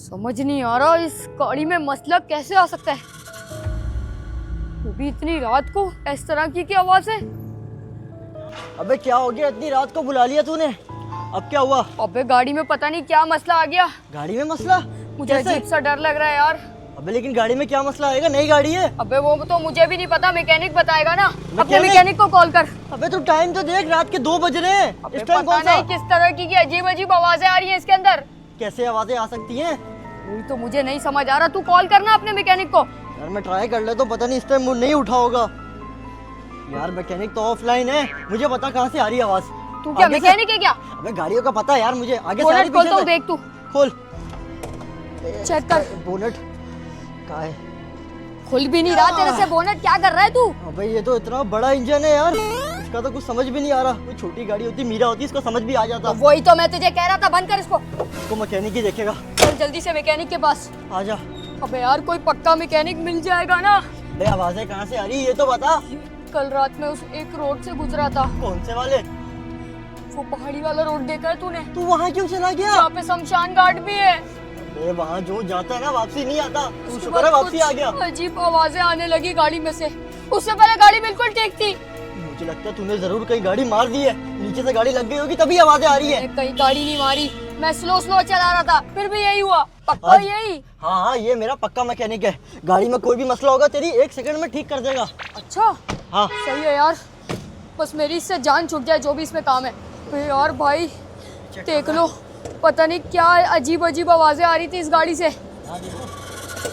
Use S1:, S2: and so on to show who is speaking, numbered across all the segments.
S1: समझ नहीं आ रहा इस गाड़ी में मसला कैसे आ सकता है। वो भी इतनी रात को इस तरह की क्या आवाज है।
S2: अबे क्या हो गया, इतनी रात को बुला लिया तूने? अब क्या हुआ?
S1: अबे गाड़ी में पता नहीं क्या मसला आ गया।
S2: गाड़ी में मसला?
S1: मुझे
S2: कैसे?
S1: अजीब सा डर लग रहा है यार।
S2: अबे लेकिन गाड़ी में क्या मसला आएगा, नई गाड़ी है।
S1: अबे वो तो मुझे भी नहीं पता, मैकेनिक बताएगा ना। अपने
S2: मैकेनिक?
S1: मैकेनिक को कॉल कर।
S2: अबे तू टाइम तो देख, रात के 2 बज रहे हैं।
S1: अबे
S2: इस टाइम
S1: पता
S2: कौन सा?
S1: नहीं किस तरह की अजीब अजीब आवाजें आ रही हैं इसके अंदर।
S2: कैसे आवाजें आ सकती हैं?
S1: वही तो मुझे नहीं समझ आ रहा। तू कॉल करना अपने मैकेनिक को।
S2: यार मैं ट्राई कर ले तो पता नहीं इस टाइम नहीं उठा होगा। यार मैकेनिक तो ऑफलाइन है, मुझे पता कहाँ से आ रही है आवाज।
S1: तू क्या
S2: आगे से?
S1: मैकेनिक है क्या?
S2: अबे गाड़ियों का पता है यार मुझे, आगे से आ रही,
S1: बोनट खोलता
S2: पीछे
S1: हूँ,
S2: से।
S1: देख तू।
S2: खोल।
S1: चेक कर।
S2: बोनट कहाँ है?
S1: खुल भी नहीं रहा तेरे से बोनट। क्या कर रहा है तू?
S2: अबे ये तो इतना बड़ा इंजन है यार, इसका तो कुछ समझ भी नहीं आ रहा। कोई छोटी गाड़ी होती, मीरा होती, इसको समझ भी आ जाता।
S1: वही तो मैं तुझे कह रहा था, बंद कर इसको।
S2: इसको मैकेनिक ही देखेगा।
S1: चल जल्दी से मैकेनिक के पास।
S2: आजा।
S1: अबे यार कोई पक्का मैकेनिक मिल जाएगा ना।
S2: बे आवाजें कहाँ से आ रही है ये तो बता।
S1: कल रात में उस एक रोड से गुजरा था।
S2: कौन से वाले?
S1: वो पहाड़ी वाला रोड देखा है तूने?
S2: तू वहाँ क्यों चला गया?
S1: यहाँ पे शमशान घाट भी है।
S2: बे वहाँ जो जाता है ना वापसी नहीं आता। तू
S1: उसके
S2: शुक्र है
S1: बाद
S2: वापसी
S1: कुछ
S2: आ गया।
S1: अजीब आवाजें आने लगी गाड़ी में से। उससे पहले गाड़ी बिल्कुल ठीक थी।
S2: मुझे लगता है तूने जरूर कहीं गाड़ी मार दी है, नीचे से गाड़ी लग गई होगी तभी आवाजें आ रही है।
S1: मैंने कहीं गाड़ी नहीं मारी, मैं स्लो स्लो चला रहा था, फिर भी यही हुआ। पक्का
S2: आज-
S1: यही?
S2: हाँ हाँ, ये मेरा पक्का मैकेनिक है। गाड़ी में कोई भी मसला होगा तेरी 1 सेकंड में ठीक कर देगा।
S1: अच्छा
S2: हाँ
S1: सही है यार, बस मेरी इससे जान छूट जाए जो भी इसमें काम है। अरे यार भाई देख लो, पता नहीं क्या अजीब अजीब आवाजें आ रही थी इस गाड़ी से।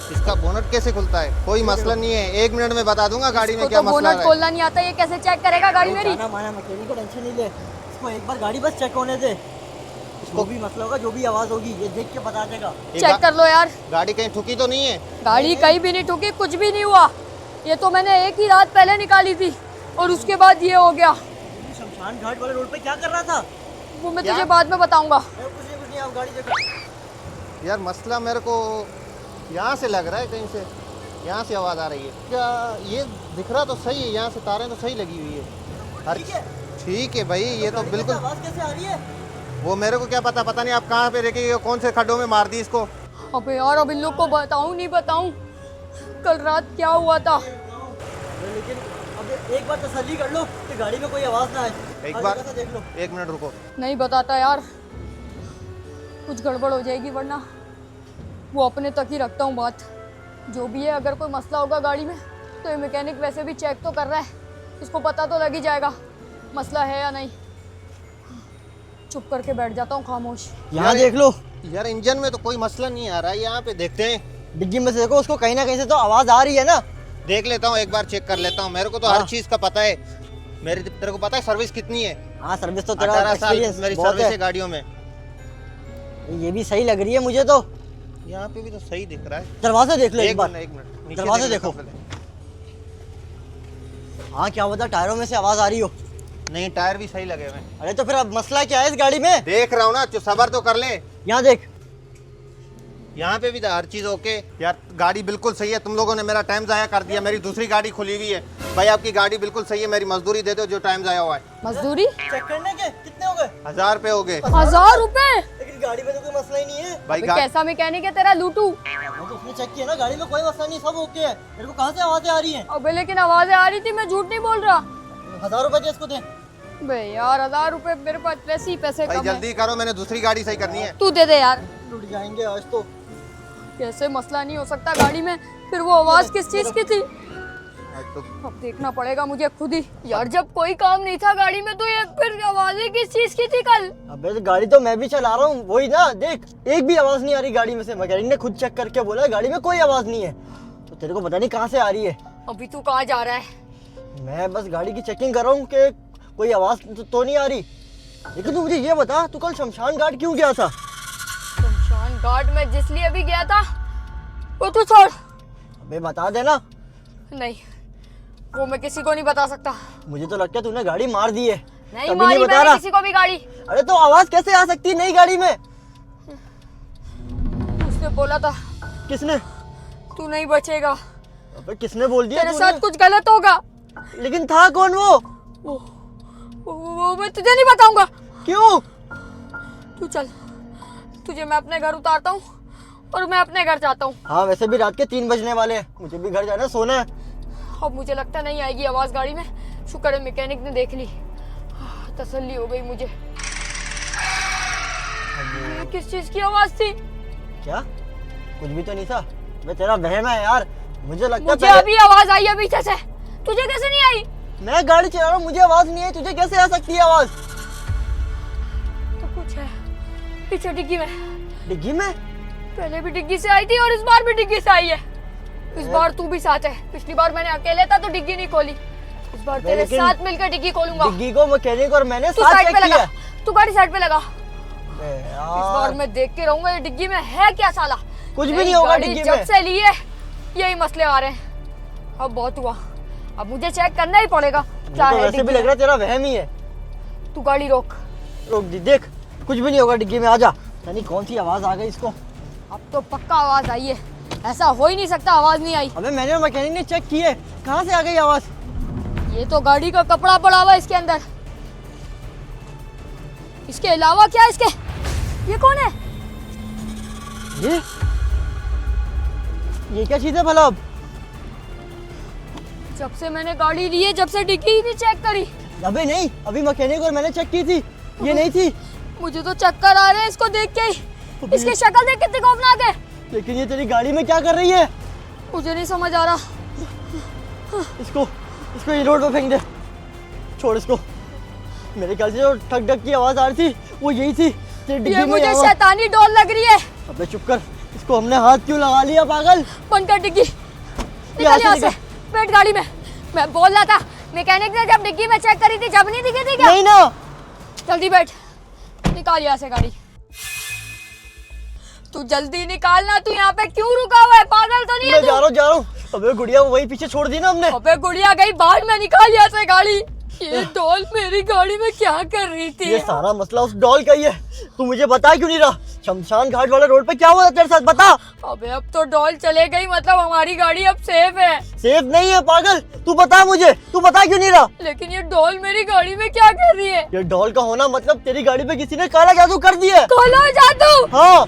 S3: इसका बोनट कैसे खुलता है? कोई मसला नहीं है, 1 मिनट में बता दूंगा गाड़ी में
S1: इसको
S3: क्या
S1: तो
S3: मसला
S1: बोनट
S3: है।
S1: खोलना नहीं आता, ये कैसे चेक करेगा गाड़ी मेरी?
S2: जाना माना मैकेनिक को टेंशन नहीं ले, इसको एक बार गाड़ी बस चेक होने दे। जो भी मसला होगा, जो भी आवाज होगी, ये देख के बता देगा।
S3: ये
S1: चेक कर लो यार।
S3: गाड़ी कहीं ठुकी तो नहीं है?
S1: गाड़ी कहीं भी नहीं ठुकी, कुछ भी नहीं हुआ। ये तो मैंने एक ही रात पहले निकाली थी और उसके बाद ये हो गया।
S2: शमशान घाट वाले रोड पे क्या कर रहा था?
S1: वो मैं
S3: क्या?
S1: तुझे बाद में बताऊंगा।
S2: कुछ नहीं, आप गाड़ी देखो।
S3: यार मसला मेरे को यहाँ से लग रहा है, कहीं से यहाँ से आवाज़ आ रही है। क्या ये दिख रहा तो सही है, यहाँ से तारें तो सही लगी हुई है। हर
S2: ठीक है।
S3: ठीक है भाई, ये तो
S2: गाड़ी में
S3: बिल्कुल।
S2: आवाज कैसे आ रही है?
S3: वो मेरे को क्या पता, पता नहीं आप कहाँ पे रखी, कौन से खड्डों में मार दी इसको।
S1: अबे यार अब इन लोग को बताऊं नहीं बताऊं, कल रात क्या हुआ था?
S2: लेकिन अब एक बार तसल्ली कर लो कि गाड़ी में कोई आवाज ना आए।
S3: एक
S2: हर
S3: बार
S2: जगह से देख लो।
S3: 1 मिनट रुको।
S1: नहीं बताता यार, कुछ गड़बड़ हो जाएगी, वरना वो अपने तक ही रखता हूँ बात। जो भी है, अगर कोई मसला होगा गाड़ी में तो ये मैकेनिक वैसे भी चेक तो कर रहा है, इसको पता तो लग ही जाएगा मसला है या नहीं। चुप करके बैठ जाता हूँ खामोश।
S2: यहाँ
S3: यार-
S2: देख लो,
S3: यार इंजन में तो कोई मसला नहीं आ रहा है, यहाँ पे देखते हैं।
S2: डिग्गी में से देखो, उसको कहीं ना कहीं से तो आवाज आ रही है ना।
S3: देख लेता हूँ, एक बार चेक कर लेता हूँ। मेरे को तो
S2: हाँ।
S3: हर चीज़ का पता है। तेरे को पता है सर्विस कितनी है?
S2: हाँ सर्विस तो तेरा
S3: 18 साल
S2: एक्सपीरियंस
S3: मेरी
S2: बहुत
S3: सर्विस है
S2: है।
S3: गाड़ियों में।
S2: ये भी सही लग रही है मुझे तो।
S3: यहाँ पे भी तो सही दिख रहा है।
S2: दरवाजा देख लो एक बार।
S3: 1 मिनट नीचे
S2: दरवाजे
S3: देख लेता
S2: देखो।
S3: हूँ पहले।
S2: हाँ क्या बता, टायरों में से आवाज आ रही हो।
S3: नहीं, टायर भी सही लगे हुए हैं।
S2: अरे तो फिर अब मसला क्या है इस गाड़ी में?
S3: देख रहा हूँ ना, सबर तो कर ले।
S2: यहाँ देख।
S3: यहाँ पे भी तो हर चीज़ ओके। यार गाड़ी बिल्कुल सही है, तुम लोगों ने मेरा टाइम ज़ाया कर दिया। मेरी दूसरी गाड़ी खुली हुई है। भाई आपकी गाड़ी बिल्कुल सही है, मेरी मजदूरी दे दो जो टाइम ज़ाया हुआ है।
S1: मजदूरी?
S2: चेक करने के कितने हो गए?
S3: 1000 रुपये हो गए।
S1: 1000 रुपए?
S2: लेकिन गाड़ी में तो कोई मसला ही नहीं है।
S3: भाई
S1: अबे कैसा मैकेनिक है तेरा लूटू?
S2: मैं तो उसने चेक किया ना, गाड़ी में कोई मसला नहीं, सब ओके है। मेरे को कहाँ से आवाजें आ रही हैं?
S1: अबे लेकिन आवाजें आ रही थी, मैं झूठ नहीं बोल रहा।
S2: 1000 रुपए दे इसको दे।
S1: बे यार 1000 रुपए मेरे पास वैसे ही पैसे
S3: भाई
S1: कम है।
S3: जल्दी करो, मैंने दूसरी गाड़ी सही करनी है।
S1: तू दे दे यार।
S2: टूट जाएंगे आज तो।
S1: कैसे मसला नहीं हो सकता गाड़ी में? फिर वो आवाज किस चीज की थी?
S3: तो
S1: अब देखना पड़ेगा मुझे खुद ही। यार जब कोई काम नहीं था गाड़ी में तो ये फिर आवाजें किस चीज की थी कल?
S2: अबे तो गाड़ी तो मैं भी चला रहा हूँ, वही ना देख, एक भी आवाज नहीं आ रही गाड़ी में से। मैकेनिक ने खुद चेक करके बोला गाड़ी में कोई आवाज नहीं है। तो तेरे को पता नहीं कहाँ से आ रही है।
S1: अभी तू कहाँ जा रहा है?
S2: मैं बस गाड़ी की चेकिंग कर रहा हूँ कि कोई आवाज तो नहीं आ रही। लेकिन तू मुझे ये बता, तू कल शमशान घाट क्यों गया था?
S1: शमशान घाट में जिस लिए अभी गया था वो तू छोड़।
S2: अबे बता देना।
S1: नहीं, वो मैं किसी को नहीं बता सकता।
S2: मुझे तो लगता है तूने गाड़ी मार दी है।
S1: नहीं
S2: तभी
S1: मारी
S2: नहीं बता
S1: मैंने
S2: रहा।
S1: किसी को भी गाड़ी।
S2: अरे तो आवाज कैसे आ सकती है नई गाड़ी में?
S1: उसने बोला था
S2: किसने?
S1: तू नहीं बचेगा,
S2: अबे किसने बोल दिया
S1: तेरे
S2: तूने?
S1: साथ कुछ गलत होगा।
S2: लेकिन था कौन वो?
S1: वो मैं तुझे नहीं बताऊंगा।
S2: क्यों?
S1: तू चल, तुझे मैं अपने घर उतारता हूँ और मैं अपने घर जाता हूँ।
S2: हाँ वैसे भी रात के 3 बजने वाले हैं, मुझे भी घर जाना है, सोना है।
S1: अब मुझे लगता नहीं आएगी आवाज गाड़ी में। शुक्र है मैकेनिक ने देख ली, तसल्ली हो गई मुझे। ये किस चीज की आवाज थी?
S2: क्या? कुछ भी तो नहीं था। मैं तेरा वहम है यार, मुझे लगता
S1: मुझे अभी आवाज आई है पीछे से। तुझे कैसे नहीं आई?
S2: मैं गाड़ी चला रहा हूँ, मुझे आवाज नहीं आई, तुझे कैसे आ सकती है आवाज?
S1: तो कुछ है पीछे डिग्गी में।
S2: डिग्गी में?
S1: पहले भी डिग्गी से आई थी और इस बार भी डिग्गी से आई है। इस बार तू भी साथ है। पिछली बार मैंने अकेले था तो डिग्गी नहीं खोली, इस बार तेरे
S2: लेकिन
S1: साथ मिलकर डिग्गी खोलूंगा।
S2: डिग्गी को मैकेनिक और मैंने
S1: तू
S2: साथ
S1: साइड
S2: चेक
S1: पे लगा,
S2: किया।
S1: तू गाड़ी साइड पे लगा।
S2: यार
S1: इस बार मैं देख के रहूंगा ये डिग्गी में है क्या साला।
S2: कुछ भी नहीं होगा
S1: गाड़ी
S2: डिग्गी
S1: जब
S2: में।
S1: से ली है यही मसले आ रहे हैं। अब बहुत हुआ, अब मुझे चेक करना ही पड़ेगा क्या
S2: तो
S1: है
S2: वैसे भी
S1: डिग्गी
S2: लग
S1: में।
S2: रहा है तेरा वहम ही है।
S1: तू गाड़ी रोक।
S2: रोक दी, देख कुछ भी नहीं होगा डिग्गी में, आजा। यानी कौन सी आवाज आ गई इसको?
S1: अब तो पक्का आवाज आई है, ऐसा हो ही नहीं सकता आवाज नहीं आई।
S2: अबे मैंने और मैकेनिक ने चेक किए, कहाँ से आ गई आवाज?
S1: ये तो गाड़ी का कपड़ा पड़ा हुआ है इसके अंदर। इसके अलावा क्या इसके? ये कौन है?
S2: ये क्या चीज है भला? अब
S1: जब से मैंने गाड़ी ली है, जब से डिग्गी ही नहीं चेक करी।
S2: अबे नहीं, अभी मैकेनिक और मैंने चेक की थी, ये नहीं थी।
S1: मुझे तो चक्कर आ रहे हैं इसको देख के ही। इसकी शक्ल देख कितनी खौफनाक है।
S2: लेकिन ये तेरी गाड़ी में क्या कर रही है?
S1: मुझे नहीं समझ आ रहा।
S2: इसको ये रोड पे फेंक दे, छोड़ इसको। मेरे ख्याल से जो ठक ठक की आवाज आ रही थी वो यही थी। तेरी डिग्गी
S1: ये
S2: में
S1: मुझे
S2: आवाज-
S1: शैतानी डोल लग रही है।
S2: अबे चुप कर, इसको हमने हाथ क्यों लगा लिया पागल?
S1: बंद कर डिग्गी, निकल
S2: यहाँ से
S1: यहाँ से।
S2: निकल।
S1: बैठ गाड़ी में। मैं बोल रहा था मैकेनिक ने जब डिग्गी में चेक करी थी जब नहीं दिखी थी क्या?
S2: नहीं ना।
S1: जल्दी बैठ, निकाल यहाँ से गाड़ी। तू जल्दी निकालना। तू यहाँ पे क्यों रुका हुआ है? पागल तो नहीं है
S2: मैं
S1: तू?
S2: जा रहा हूँ। अबे गुड़िया वो वही पीछे छोड़ दी ना हमने।
S1: अबे गुड़िया गई बाहर में, निकाल यहाँ से गाड़ी। ये डॉल मेरी गाड़ी में क्या कर रही थी?
S2: ये सारा मसला उस डॉल का ही है। तू मुझे बता क्यों नहीं रहा? शमशान घाट वाले रोड पे क्या हुआ था तेरे साथ, बता।
S1: अबे अब तो डॉल चले गई, मतलब हमारी गाड़ी अब सेफ है।
S2: सेफ नहीं है पागल, तू बता मुझे, तू बता क्यों नहीं रहा?
S1: लेकिन ये डॉल मेरी गाड़ी में क्या कर रही है?
S2: ये डॉल का होना मतलब तेरी गाड़ी पे किसी ने काला जादू कर दिया है।
S1: काला जादू?
S2: हाँ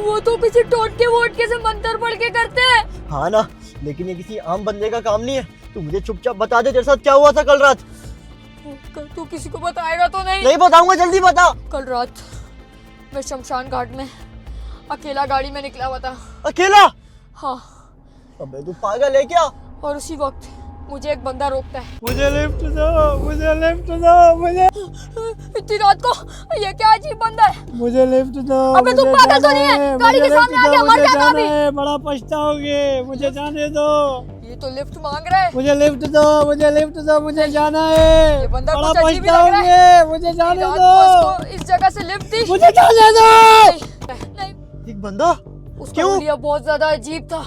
S1: वो तो किसी टोटके वोटके से मंत्र पढ़ के करते हैं।
S2: हाँ ना, लेकिन ये किसी आम बंदे का काम नहीं है। तू मुझे चुपचाप बता दे तेरे साथ क्या हुआ था कल रात।
S1: तू किसी को बताएगा तो नहीं?
S2: नहीं बताऊंगा, जल्दी बता।
S1: कल रात मैं शमशान घाट में अकेला गाड़ी में निकला हुआ था।
S2: अकेला?
S1: हाँ,
S2: अबे तू पागल है क्या?
S1: और उसी वक्त मुझे एक बंदा रोकता है।
S2: मुझे लिफ्ट दो, मुझे लिफ्ट दो, मुझे
S1: इतनी रात को ये क्या अजीब बंदा है?
S2: मुझे लिफ्ट दो।
S1: अबे तू पागल तो नहीं है? गाड़ी के सामने आ गया, मर जाएगा अभी।
S2: बड़ा पछताओगे, मुझे जाने दो।
S1: ये तो लिफ्ट मांग रहा है।
S2: मुझे लिफ्ट दो, मुझे लिफ्ट दो, मुझे जाना है।
S1: ये बंदा
S2: बड़ा
S1: कुछ अजीब ही लग रहा है।
S2: मुझे
S1: इतनी
S2: जाने
S1: रात
S2: दो।
S1: को इसको इस जगह से लिफ्ट दी।
S2: मुझे जाने दो।
S1: नहीं,
S2: एक बंदा?
S1: उसका
S2: क्यों?
S1: हुलिया बहुत ज्यादा अजीब था।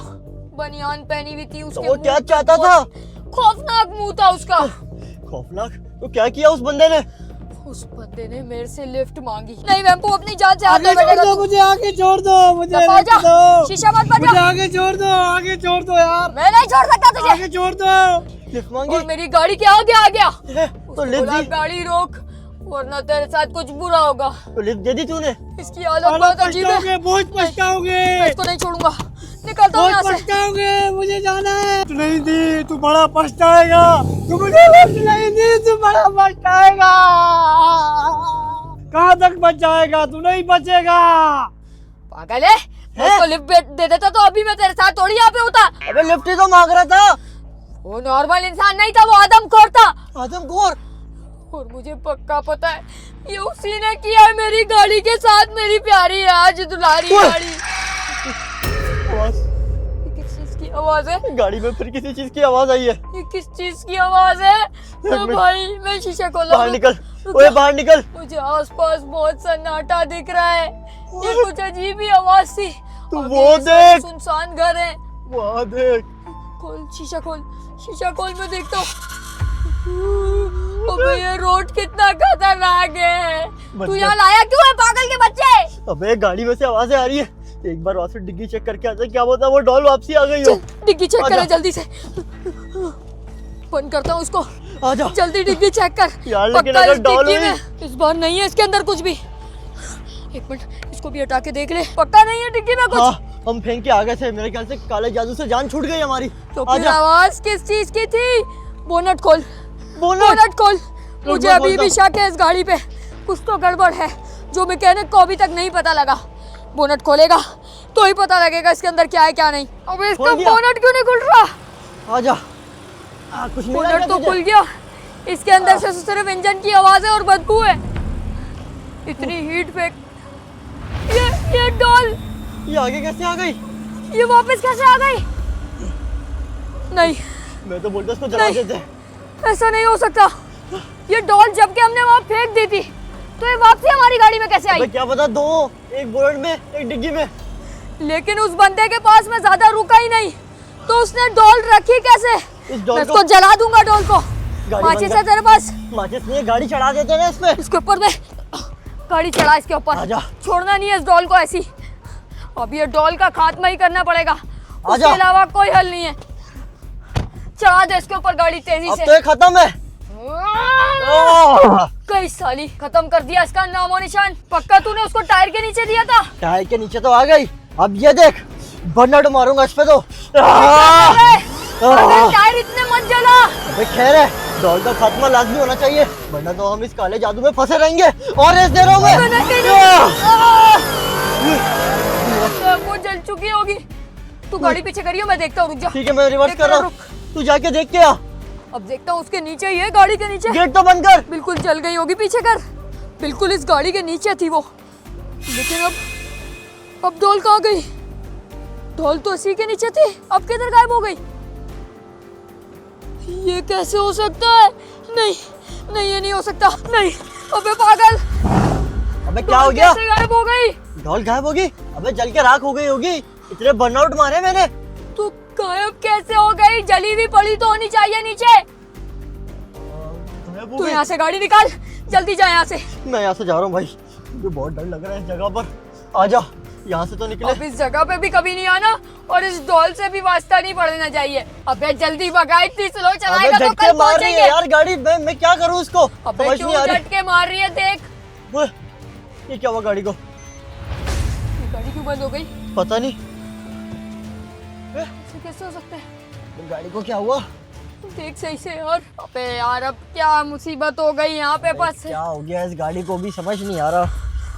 S1: बनियान पहनी हुई थी
S2: तो
S1: उसके।
S2: वो क्या
S1: मुंह
S2: चाहता
S1: बहुत
S2: था?
S1: खौफनाक मुंह था उसका।
S2: खौफनाक? तो क्या किया उस बंदे ने?
S1: उस बंदे ने मेरे से लिफ्ट मांगी। नहीं वैम्पो, अपनी जान से हाथ
S2: आगे
S1: धो
S2: छोड़
S1: बैठेगा
S2: दो,
S1: तू।
S2: मुझे आगे छोड़ दो, मुझे
S1: दफा
S2: लिफ्ट
S1: जा,
S2: दो।
S1: शीशा मत
S2: मुझे
S1: बजा।
S2: आगे छोड़ दो यार।
S1: मैं नहीं छोड़ सकता तुझे।
S2: आगे छोड़ दो। लिफ्ट मांगी
S1: और मेरी गाड़ी के आगे आ गया।
S2: तो
S1: उसको
S2: लिफ्ट
S1: बोला,
S2: दी?
S1: गाड़ी रोक वरना तेरे साथ कुछ बुरा होगा।
S2: तो लिफ्ट दे दी तूने?
S1: इसकी हालत बहुत अजीब है।
S2: बहुत पछताओगे,
S1: मैं इसको नहीं छोड़ूंगा। निकलता हूँ यहाँ से।
S2: पछताओगे, मुझे जाना है। तू नहीं दी, तू बड़ा पछताएगा। तू मुझे लिफ्ट नहीं दी, तू बड़ा पछताएगा। कहाँ तक बच जाएगा? तू नहीं बचेगा।
S1: पागल है? मैं इसको लिफ्ट दे देता तो अभी मैं तेरे साथ थोड़ी यहाँ पे होता।
S2: अबे लिफ्ट ही तो मांग रहा था।
S1: वो नॉर्मल इंसान नहीं था, वो आदमखोर था।
S2: आदमखोर?
S1: और मुझे पक्का पता है ये उसी ने किया है मेरी गाड़ी के साथ। मेरी प्यारी आज दुलारी
S2: ओए!
S1: गाड़ी।
S2: आवाज?
S1: ये किस चीज की आवाज है?
S2: गाड़ी में फिर किसी चीज की आवाज आई है।
S1: ये किस चीज की आवाज है?
S2: मिनट।
S1: भाई मैं शीशा खोला।
S2: बाहर निकल, ओए बाहर निकल।
S1: मुझे आसपास बहुत सन्नाटा दिख रहा है। ये कुछ अजीब ही आवाज थी।
S2: तू
S1: अभी
S2: वो
S1: ये सारे
S2: देख।
S1: सुनसान घर है।
S2: वहाँ देख।
S1: खोल शीशा खोल, शीशा खोल, मैं देखता हूँ। अबे ये रोड कितना खतरनाक है। तू यहाँ लाया क्यों है पागल के बच्चे?
S2: अबे गाड़ी में से आवाजें आ रही है। एक बार वापस डिग्गी चेक करके आते, क्या बोलता वो डॉल वापसी आ गई हो।
S1: डिग्गी चेक
S2: आजा।
S1: करे जल्दी से। बंद करता हूँ उसको।
S2: आजा।
S1: जल्दी डिग्गी चेक कर।
S2: यार, लेकिन
S1: पक्का
S2: अगर
S1: इस
S2: डॉल
S1: डिग्गी
S2: हुई?
S1: में इस बार नहीं है इसके अंदर कुछ भी। एक मिनट इसको भी हटा के देख ले। पक्का नहीं है डिग्गी में कुछ।
S2: हाँ हम फेंक के आ गए थे, मेरे ख्याल से काले जादू से जान छूट गई हमारी।
S1: तो फिर आवाज किस चीज की थी? बोनट खोल,
S2: बोनट
S1: बोनट खोल। मुझे
S2: मैं
S1: अभी
S2: खोलता
S1: भी शक है इस गाड़ी पे, कुछ तो गड़बड़ है जो मैकेनिक को अभी तक नहीं पता लगा। बोनट खोलेगा तो ही पता लगेगा इसके अंदर क्या है क्या नहीं। अबे इसका
S2: खोल दिया।
S1: बोनट क्यों नहीं खुल रहा?
S2: आजा। कुछ मिला
S1: बोनट
S2: क्या
S1: तो
S2: तुझे?
S1: खुल गया, इसके अंदर से सिर्फ इंजन की आवाज है और बदबू है। इतनी हीट फेंक, ये डॉल
S2: ये आगे कैसे आ गई?
S1: ये वापस कैसे आ गई? नहीं,
S2: मैं तो बोलता इसको जला
S1: नहीं।
S2: देते।
S1: ऐसा नहीं हो सकता। ये डॉल जबकि हमने वहाँ फेंक दी थी तो ये वापसी हमारी गाड़ी में कैसे आई?
S2: अबे क्या पता, दो, एक बोनट में एक डिग्गी में।
S1: लेकिन उस बंदे के पास मैं ज्यादा रुका ही नहीं, तो उसने डॉल रखी कैसे?
S2: इस डॉल
S1: मैं
S2: को-
S1: इसको जला दूंगा डॉल को।
S2: गाड़ी
S1: माचिस
S2: बंद
S1: है
S2: कर।
S1: तेरे पास?
S2: माचिस नहीं है, गाड़ी चढ़ा देते ना इसमें।
S1: इसके ऊपर में गाड़ी चढ़ा, इसके ऊपर
S2: आजा।
S1: छोड़ना नहीं है इस डॉल को ऐसी। अब ये डॉल का खात्मा ही करना पड़ेगा, उसके
S2: आजा।
S1: अलावा कोई हल नहीं है। चढ़ा दे इसके ऊपर गाड़ी तेजी
S2: अब
S1: से।
S2: तो ये खत्म है।
S1: कई साली खत्म कर दिया इसका नामो निशान। पक्का तूने उसको टायर के नीचे दिया था?
S2: टायर के नीचे तो आ गई, अब ये देख बर्नट मारूंगा इस पे तो।
S1: अबे टायर इतने मत जला।
S2: अबे खैर है, डॉल का खात्मा लाजमी होना चाहिए, वरना तो हम इस काले जादू में फंसे रहेंगे। और रेस दे रहा हूं मैं।
S1: वो जल चुकी होगी। तू गाड़ी पीछे करियो, मैं देखता हूँ, रुक जा।
S2: ठीक है, मैं रिवर्स कर रहा हूँ, तू जाके देख के आ।
S1: अब देखता हूँ उसके नीचे ही है, गाड़ी के नीचे।
S2: गेट तो बंद कर।
S1: बिल्कुल जल गई होगी, पीछे कर। बिल्कुल इस गाड़ी के नीचे थी वो। लेकिन अब डॉल कहाँ गई? डॉल तो इसी के नीचे थी, अब किधर गायब हो गई? ये कैसे हो सकता है? नहीं नहीं, ये नहीं हो सकता। नहीं, अबे पागल,
S2: अबे क्या हो गया?
S1: कैसे गायब हो गई?
S2: डॉल गायब होगी? अबे जल के राख हो गई होगी, इतने बर्नआउट मारे मैंने।
S1: तू गायब कैसे हो गई? जली हुई पड़ी तो होनी चाहिए नीचे।
S2: गायब हो
S1: तू
S2: गई?
S1: यहाँ से गाड़ी निकाल, जल्दी जा यहाँ से।
S2: मैं यहाँ से जा रहा हूँ भाई, मुझे बहुत डर लग रहा है इस जगह पर। आजा, यहाँ से तो निकले।
S1: अब इस जगह पे भी कभी नहीं आना, और इस डॉल से भी वास्ता नहीं पड़ना चाहिए। अबे जल्दी भगा, इतनी स्लो
S2: अबे
S1: चलाएगा तो
S2: झटके
S1: कल
S2: मार रही है
S1: पहुंचेंगे।
S2: यार गाड़ी, मैं क्या करूँ इसको
S1: अबे
S2: समझ
S1: क्यों
S2: नहीं आ रही।
S1: झटके मार रही है? देख,
S2: ओए, ये क्या हुआ गाड़ी को?
S1: ये गाड़ी क्यों बंद हो गई?
S2: पता नहीं
S1: ऐसे कैसे हो सकता है?
S2: गाड़ी को क्या हुआ।
S1: देख सही से यार। अबे यार, अब क्या मुसीबत हो गई यहाँ पे बस।
S2: क्या हो गया इस गाड़ी को भी समझ नहीं आ रहा।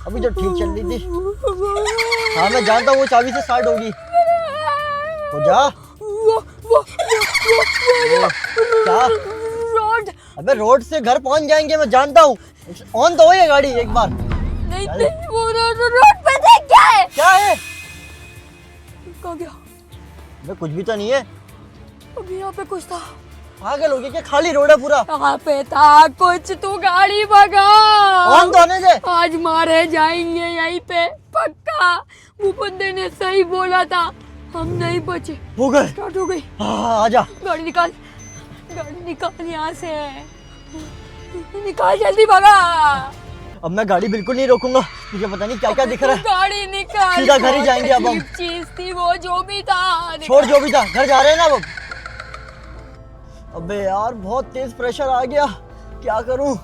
S2: अभी तो ठीक चल रही थी। हाँ मैं जानता हूँ वो चाबी से स्टार्ट होगी। हो जा। क्या?
S1: रोड
S2: अबे रोड से घर पहुंच जाएंगे, मैं जानता हूँ। ऑन तो हो ये गाड़ी एक बार।
S1: नहीं, नहीं, वो रोड पे देख क्या है?
S2: क्या है?
S1: कहाँ गया?
S2: अबे कुछ भी तो नहीं है।
S1: अभी यहाँ पे कुछ था।
S2: पागल हो गया क्या? खाली रोड है पूरा।
S1: यहाँ पे था कुछ, तू गाड़ी भगा।
S2: ऑन तो होने दे।
S1: आज मारे जाएंगे यहीं पे पक्का। वो बंदे ने सही बोला था, हम नहीं बचे।
S2: हो गए।
S1: स्टार्ट हो गई।
S2: हाँ आजा।
S1: गाड़ी निकाल, गाड़ी निकाल यहाँ से, निकाल जल्दी भगा।
S2: अब मैं गाड़ी बिल्कुल नहीं रोकूंगा, मुझे पता नहीं क्या क्या दिख रहा है।
S1: गाड़ी निकाल।
S2: सीधा घर ही जाएंगे अब हम।
S1: चीज थी वो, जो भी था।
S2: छोड़ जो भी था, घर जा रहे हैं ना अब। अबे यार बहुत तेज प्रेशर आ गया, क्या करूं?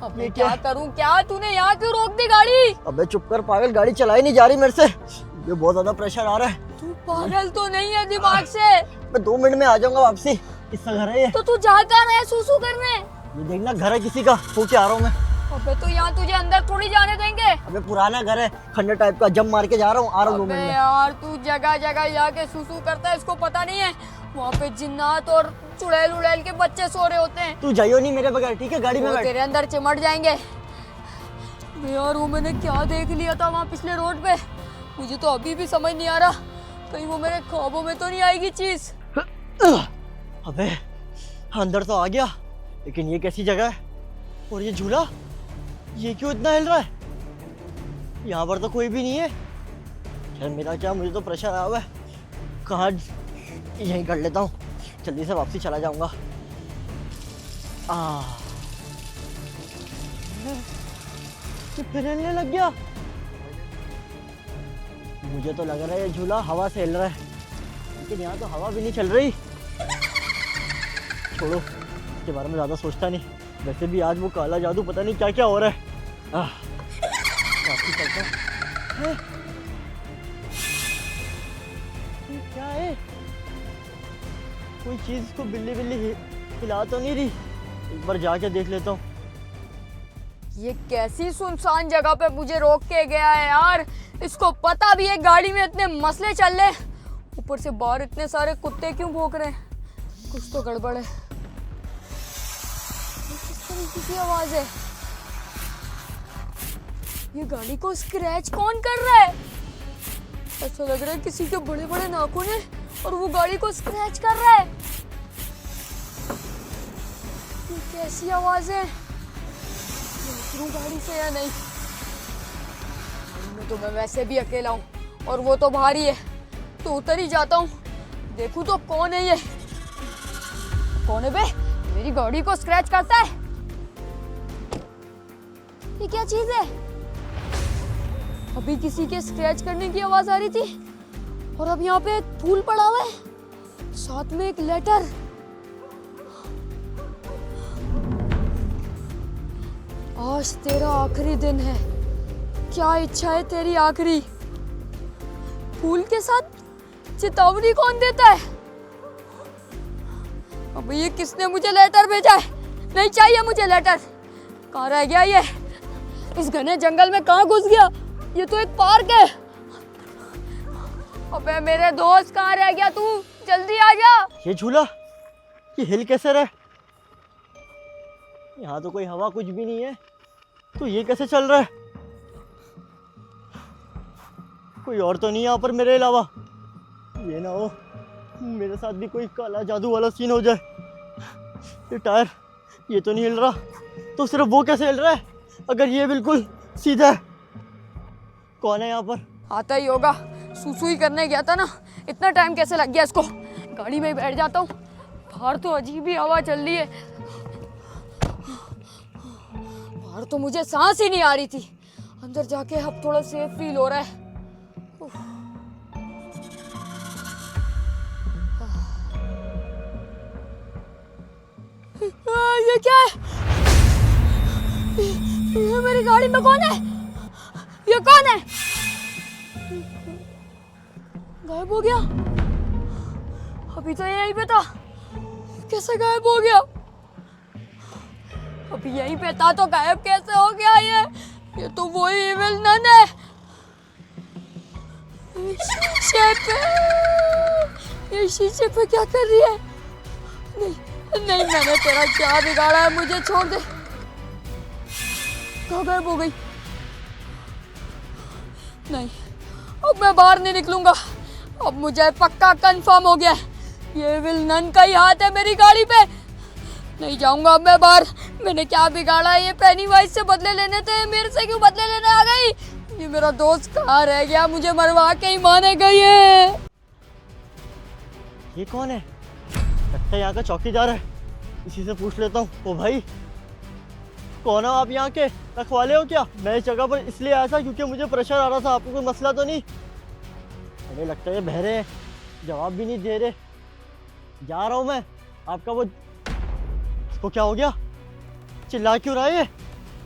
S1: अब
S2: ये
S1: मैं क्या करूं? क्या तूने यहाँ क्यों रोक दी गाड़ी?
S2: अबे चुप कर पागल, गाड़ी चलाई नहीं जा रही मेरे से, ये बहुत ज्यादा प्रेशर आ रहा है।
S1: तू पागल तो नहीं है दिमाग से?
S2: मैं 2 मिनट में आ जाऊंगा वापसी। किसका घर है ये?
S1: तो तू जाता रहे सूसू करने।
S2: ये देखना घर है किसी का, हो के आ रहा हूँ मैं।
S1: अबे तो यहाँ तुझे अंदर थोड़ी जाने देंगे।
S2: अबे पुराना घर है, खंडर टाइप का, जम मार के जा रहा हूँ, आ रहा हूँ 2
S1: अबे
S2: मिनट में।
S1: यार तू जगह जगह जाके सूसू करता है, इसको पता नहीं है वहाँ पे जिन्नात और चुड़ैल उड़ैल के बच्चे सो रहे होते हैं।
S2: तू जाइयो नहीं मेरे बगैर, ठीक है? गाड़ी में
S1: वो
S2: बैठ।
S1: तेरे अंदर चिमट जाएंगे। यार वो मैंने क्या देख लिया था वहाँ पिछले रोड पे, मुझे तो अभी भी समझ नहीं आ रहा। कहीं वो मेरे ख्वाबों में तो नहीं आएगी चीज।
S2: अबे अंदर तो आ गया, लेकिन ये कैसी जगह है? और ये झूला, ये क्यों इतना हिल रहा है? यहाँ पर तो कोई भी नहीं है। खैर मेरा क्या, मुझे तो प्रेशर आया हुआ है। कहाँ, यहीं कर लेता हूँ, जल्दी से वापसी चला जाऊंगा। ये फिर हिलने लग गया। मुझे तो लग रहा है ये झूला हवा से हिल रहा है, लेकिन यहाँ तो हवा भी नहीं चल रही। छोड़ो, इसके बारे में ज़्यादा सोचता नहीं। वैसे भी आज वो काला जादू पता नहीं क्या क्या हो रहा है। वापसी चलता हूं। क्या है? कोई चीज इसको बिल्ली बिल्ली हिला तो नहीं रही? एक बार जाके देख लेता हूँ।
S1: ये कैसी सुनसान जगह पे मुझे रोक के गया है यार। इसको पता भी है गाड़ी में इतने मसले चल रहे, ऊपर से बाहर इतने सारे कुत्ते क्यों भौंक रहे हैं? कुछ तो गड़बड़ है। ये किस तरीके की आवाज है? ये गाड़ी को स्क्रैच कौन कर रहा है? ऐसा लग रहा है किसी के बड़े बड़े नाखून है और वो गाड़ी को स्क्रैच कर रहा है। ये कैसी आवाज है? उतरूं गाड़ी से या नहीं? मैं तो वैसे भी अकेला हूँ और वो तो भारी है, तो उतर ही जाता हूँ। देखूं तो कौन है ये? कौन है बे? मेरी गाड़ी को स्क्रैच करता है। ये क्या चीज है? अभी किसी के स्क्रैच करने की आवाज आ रही थी और अब यहाँ पे एक फूल पड़ा हुआ है, साथ में एक लेटर। आज तेरा आखिरी दिन है, क्या इच्छा है तेरी आखिरी? फूल के साथ चेतावनी कौन देता है? अब ये किसने मुझे लेटर भेजा है? नहीं चाहिए मुझे लेटर। कहाँ रह गया ये? इस घने जंगल में कहाँ घुस गया? ये तो एक पार्क है। अबे मेरे दोस्त कहाँ रह गया तू? जल्दी आ जा।
S2: ये झूला ये हिल कैसे रहा है? यहाँ तो कोई हवा कुछ भी नहीं है, तो ये कैसे चल रहा है? कोई और तो नहीं यहाँ पर मेरे अलावा? ये ना हो मेरे साथ भी कोई काला जादू वाला सीन हो जाए। ये टायर ये तो नहीं हिल रहा, तो सिर्फ वो कैसे हिल रहा है अगर ये बिल्कुल सीधा है? कौन है यहाँ पर?
S1: आता ही होगा, सुसु ही करने गया था ना। इतना टाइम कैसे लग गया इसको? गाड़ी में ही बैठ जाता हूँ। बाहर तो अजीब ही हवा चल रही है। बाहर तो मुझे सांस ही नहीं आ रही थी, अंदर जाके अब थोड़ा सेफ फील हो रहा है। ये क्या है? ये मेरी गाड़ी में कौन है? ये कौन है? गायब हो गया। अभी तो यहीं पे था, कैसे गायब हो गया? अभी यहीं पे था तो गायब कैसे हो गया ये तो वही इविल नन है। शीशे पे, ये शीशे पे क्या कर रही है? नहीं मैंने तेरा क्या बिगाड़ा है? मुझे छोड़ दे। कहाँ गायब हो गई? नहीं, अब मैं बाहर नहीं निकलूंगा। अब मुझे पक्का कंफर्म हो गया, ये विल नन का ही हाथ है मेरी गाड़ी पे। नहीं जाऊंगा अब मैं बाहर। मैंने क्या बिगाड़ा है? ये पेनीवाइज से बदले लेने थे, मेरे से क्यों बदले लेने आ गई? ये मेरा दोस्त कहाँ रह गया? मुझे मरवा के ही मानेगा ये।
S2: ये कौन है? लगता है यहाँ का चौकीदार है, इसी से पूछ लेता हूँ। ओ भाई, कौन हो आप? यहाँ के रखवाले हो क्या? मैं इस जगह पर इसलिए आया था क्योंकि मुझे प्रेशर आ रहा था। आपको कोई मसला तो नहीं? अरे लगता है ये बहरे हैं, जवाब भी नहीं दे रहे। जा रहा हूँ मैं। आपका वो इसको क्या हो गया? चिल्ला क्यों रहा है ये?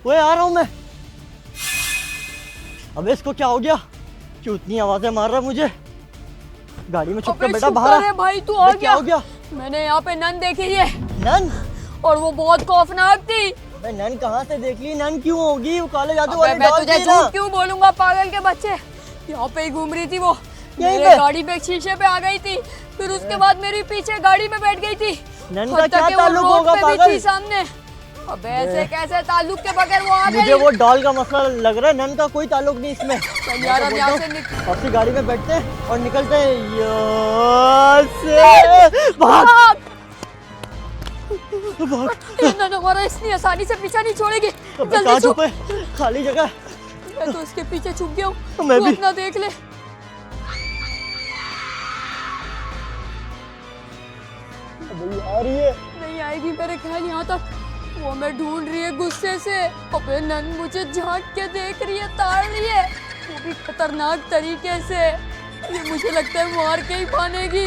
S2: ओए आ रहा हूँ मैं। अबे इसको क्या हो गया? क्यों इतनी आवाजें मार रहा है मुझे? गाड़ी में छुप के बेटा बाहर आ।
S1: भाई तू आ
S2: क्या हो गया?
S1: मैंने यहाँ पे नन देखी है।
S2: नन?
S1: और वो बहुत खौफनाक थी।
S2: अबे नन कहाँ से देख ली? नन क्यों होगी? वो काले जादू
S1: अबे
S2: वाली
S1: मैं
S2: डॉल
S1: तुझे
S2: थी ना।
S1: झूठ क्यों बोलूंगा पागल के बच्चे? यहाँ पे ही घूम रही थी वो,
S2: यहीं
S1: मेरे
S2: पे?
S1: गाड़ी पे शीशे पे आ गई थी, फिर उसके बाद मेरी पीछे गाड़ी में बैठ गई थी।
S2: नन का क्या ताल्लुक होगा पागल?
S1: सामने। अबे ऐसे कैसे ताल्लुक के बगैर वो आ गई?
S2: मुझे वो डॉल का मसला लग रहा है, नन का कोई ताल्लुक नहीं इसमें।
S1: चल यार हम यहाँ से
S2: अपनी गाड़ी में बैठते हैं और निकलते हैं यहाँ से। भाग भाग।
S1: नन हमारा इतनी आसानी से पीछा नहीं छोड़ेगी।
S2: अबे कहाँ छुपे? खाली जगह।
S1: मैं तो इसके पीछे छुप गया हूँ।
S2: मैं
S1: तू
S2: भी।
S1: अपना देख ले।
S2: अबे आ रही है।
S1: नहीं आएगी मेरे ख्याल यहाँ तक। वो हमें ढूंढ रही है गुस्से से। अबे नन मुझे झांक के देख रही है, ताड़ रही है, वो भी खतरनाक तरीके से। ये मुझे लगता है मार के ही पानेगी।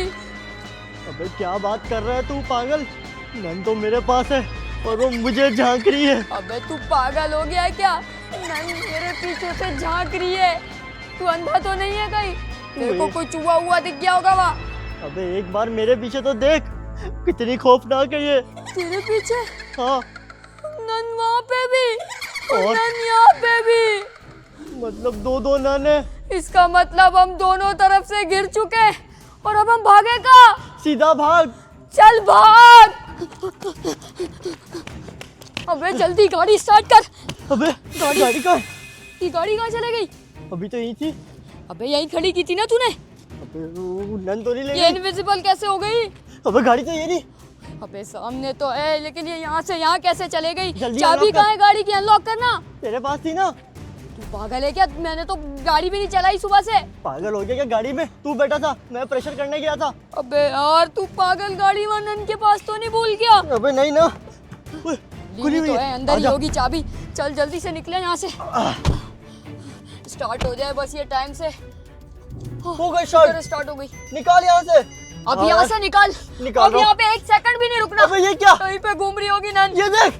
S2: अबे क्या बात कर रहा है तू पागल? नन तो मेरे पास है और वो मुझे झांक रही है।
S1: अबे तू पागल हो गया है क्या? नन मेरे पीछे से झांक रही है। तू अंधा तो नहीं है कहीं? तेरे को कोई चूहा हुआ दिख गया होगा वहाँ?
S2: अबे एक बार मेरे पीछे तो देख, कितनी खौफनाक है ये।
S1: तेरे पीछे?
S2: हाँ।
S1: नन वहाँ पे भी
S2: और?
S1: नन यहाँ पे भी।
S2: मतलब दो नन है।
S1: इसका मतलब हम दोनों तरफ से गिर चुके हैं और अब हम भागे कहाँ?
S2: सीधा भाग।
S1: चल भाग। अबे जल्दी गाड़ी स्टार्ट कर।
S2: अबे गाड़ी कहाँ है?
S1: ये गाड़ी कहाँ चले गई?
S2: अभी तो यही थी।
S1: अबे यहीं खड़ी की थी ना तूने।
S2: अबे वो नन तो नहीं ले
S1: ये
S2: गई।
S1: इनविजिबल कैसे हो गई?
S2: अबे गाड़ी तो ये नहीं।
S1: अबे सामने तो है, लेकिन ये यहाँ से यहाँ कैसे चले गई?
S2: जल्दी
S1: चाबी
S2: unlock कर।
S1: कहाँ है गाड़ी की? अनलॉक करना।
S2: तेरे पास थी ना।
S1: तू पागल है क्या? मैंने तो गाड़ी भी नहीं चलाई सुबह से।
S2: पागल हो गया क्या? गाड़ी में तू बैठा था, मैं प्रेशर करने गया था।
S1: अबे यार तू पागल, गाड़ी नन के पास तो नहीं भूल गया?
S2: अबे नहीं ना। ओए, खुली हुई
S1: तो है, अंदर ही
S2: आजा।
S1: होगी चाबी। चल जल्दी से निकले यहाँ से। स्टार्ट हो जाए बस ये टाइम से।
S2: हो गई स्टार्ट।
S1: स्टार्ट हो गई।
S2: निकाल यहाँ से।
S1: अब
S2: हाँ
S1: यहाँ
S2: यार,
S1: से निकाल।
S2: निकाल
S1: अब
S2: रहा
S1: यहाँ पे एक सेकंड भी नहीं रुकना।
S2: अबे ये क्या?
S1: कहीं पे घूम रही होगी नन।
S2: ये देख।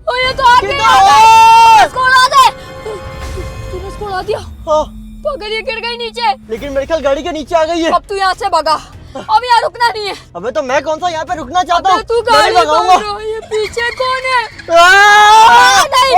S1: ओ ये तो आ गई।
S2: कितना?
S1: इसको उड़ा दे। तूने इसको उड़ा दिया?
S2: हाँ,
S1: पागल, ये गिर गई नीचे।
S2: लेकिन मेरे ख्याल गाड़ी के नीचे आ गई है।
S1: अब तू यहाँ से भगा। अब यहाँ रुकना नहीं है।
S2: अबे तो मैं कौन सा यहाँ पे रुकना चाहता हूँ?
S1: अबे तू
S2: मैं
S1: गाड़ी
S2: नहीं भगाऊंगा।
S1: पकड़ो, ये पीछे कौन है?
S2: आ!
S1: नहीं,